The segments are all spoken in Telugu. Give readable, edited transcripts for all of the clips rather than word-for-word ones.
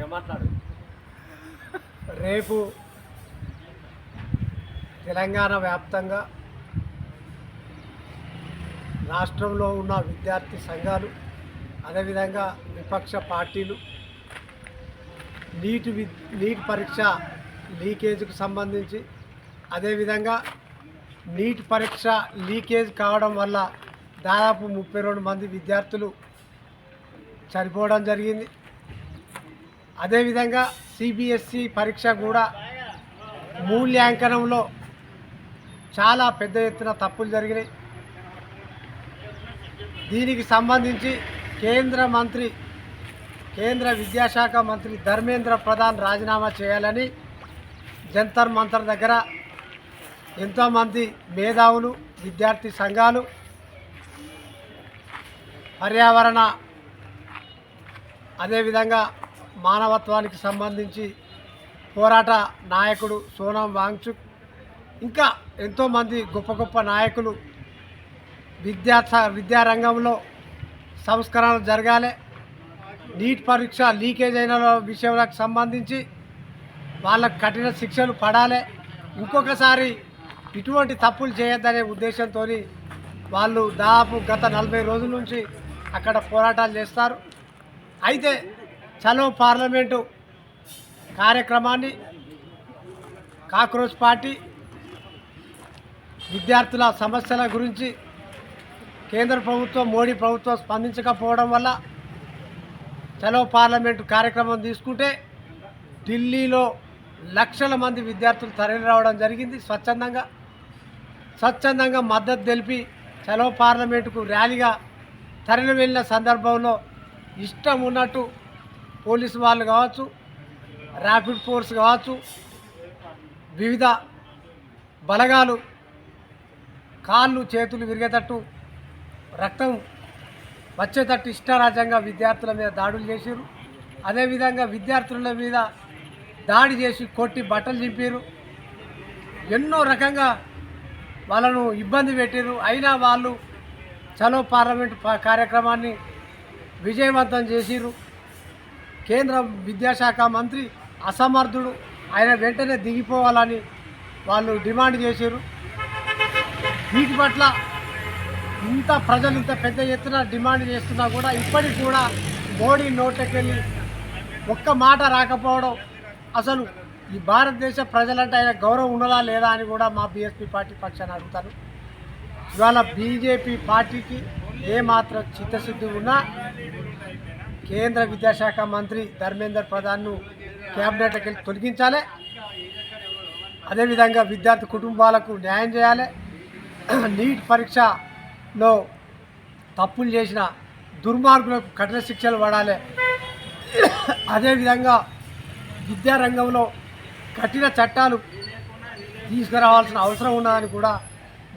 ఏమాట్లాడు రేపు తెలంగాణ వ్యాప్తంగా రాష్ట్రంలో ఉన్న విద్యార్థి సంఘాలు అదేవిధంగా విపక్ష పార్టీలు నీట్ పరీక్ష లీకేజ్కు సంబంధించి అదేవిధంగా నీట్ పరీక్ష లీకేజ్ కావడం వల్ల దాదాపు 32 మంది విద్యార్థులు చనిపోవడం జరిగింది. అదేవిధంగా సిబిఎస్ఈ పరీక్ష కూడా మూల్యాంకనంలో చాలా పెద్ద ఎత్తున తప్పులు జరిగినాయి. దీనికి సంబంధించి కేంద్ర విద్యాశాఖ మంత్రి ధర్మేంద్ర ప్రధాన్ రాజీనామా చేయాలని జంతర్ మంతర్ దగ్గర ఎంతోమంది మేధావులు, విద్యార్థి సంఘాలు, పర్యావరణ అదేవిధంగా మానవత్వానికి సంబంధించి పోరాట నాయకుడు సోనం వాంగ్చుక్ ఇంకా ఎంతోమంది గొప్ప గొప్ప నాయకులు విద్యారంగంలో సంస్కరణలు జరగాలి, నీట్ పరీక్ష లీకేజ్ అయిన విషయాలకు సంబంధించి వాళ్ళకు కఠిన శిక్షలు పడాలి, ఇంకొకసారి ఇటువంటి తప్పులు చేయొద్దనే ఉద్దేశంతో వాళ్ళు దాదాపు గత 40 రోజుల నుంచి అక్కడ పోరాటాలు చేస్తారు. అయితే చలో పార్లమెంటు కార్యక్రమాన్ని కాక్రోచ్ పార్టీ విద్యార్థుల సమస్యల గురించి కేంద్ర ప్రభుత్వం, మోడీ ప్రభుత్వం స్పందించకపోవడం వల్ల చలో పార్లమెంటు కార్యక్రమం తీసుకుంటే ఢిల్లీలో లక్షల మంది విద్యార్థులు తరలి రావడం జరిగింది. స్వచ్ఛందంగా మద్దతు తెలిపి చలో పార్లమెంటుకు ర్యాలీగా తరలి వెళ్ళిన సందర్భంలో ఇష్టం ఉన్నట్టు పోలీసు వాళ్ళు కావచ్చు, ర్యాపిడ్ ఫోర్స్ కావచ్చు, వివిధ బలగాలు కాళ్ళు చేతులు విరిగేటట్టు, రక్తం వచ్చేటట్టు ఇష్టారాజ్యంగా విద్యార్థుల మీద దాడులు చేశారు. అదేవిధంగా విద్యార్థుల మీద దాడి చేసి కొట్టి బట్టలు చింపారు, ఎన్నో రకంగా వాళ్ళను ఇబ్బంది పెట్టారు. అయినా వాళ్ళు చలో పార్లమెంటు కార్యక్రమాన్ని విజయవంతం చేసిరు. కేంద్ర విద్యాశాఖ మంత్రి అసమర్థుడు, ఆయన వెంటనే దిగిపోవాలని వాళ్ళు డిమాండ్ చేశారు. వీటి పట్ల ప్రజలు ఇంత పెద్ద ఎత్తున డిమాండ్ చేస్తున్నా కూడా ఇప్పటికి కూడా మోడీ నోట్లకెళ్ళి ఒక్క మాట రాకపోవడం, అసలు ఈ భారతదేశ ప్రజలంటే ఆయన గౌరవం ఉన్నదా లేదా అని కూడా మా బీఎస్పీ పార్టీ పక్షాన్ని అడుగుతాను. ఇవాళ బీజేపీ పార్టీకి ఏమాత్రం చిత్తశుద్ధి ఉన్నా కేంద్ర విద్యాశాఖ మంత్రి ధర్మేంద్ర ప్రధాన్ను క్యాబినెట్కి వెళ్ళి తొలగించాలి, అదేవిధంగా విద్యార్థి కుటుంబాలకు న్యాయం చేయాలి, నీట్ పరీక్షలో తప్పులు చేసిన దుర్మార్గులకు కఠిన శిక్షలు పడాలి, అదేవిధంగా విద్యారంగంలో కఠిన చట్టాలు తీసుకురావాల్సిన అవసరం ఉన్నదని కూడా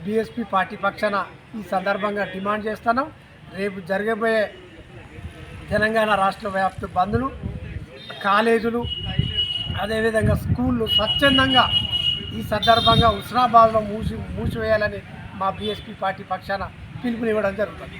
బీఎస్పీ పార్టీ పక్షాన ఈ సందర్భంగా డిమాండ్ చేస్తున్నాం. రేపు జరగబోయే తెలంగాణ రాష్ట్ర వ్యాప్త బంద్లు, కాలేజీలు అదేవిధంగా స్కూళ్ళు స్వచ్ఛందంగా ఈ సందర్భంగా హుస్నాబాద్లో మూసివేయాలని మా బీఎస్పీ పార్టీ పక్షాన పిలుపునివ్వడం జరుగుతుంది.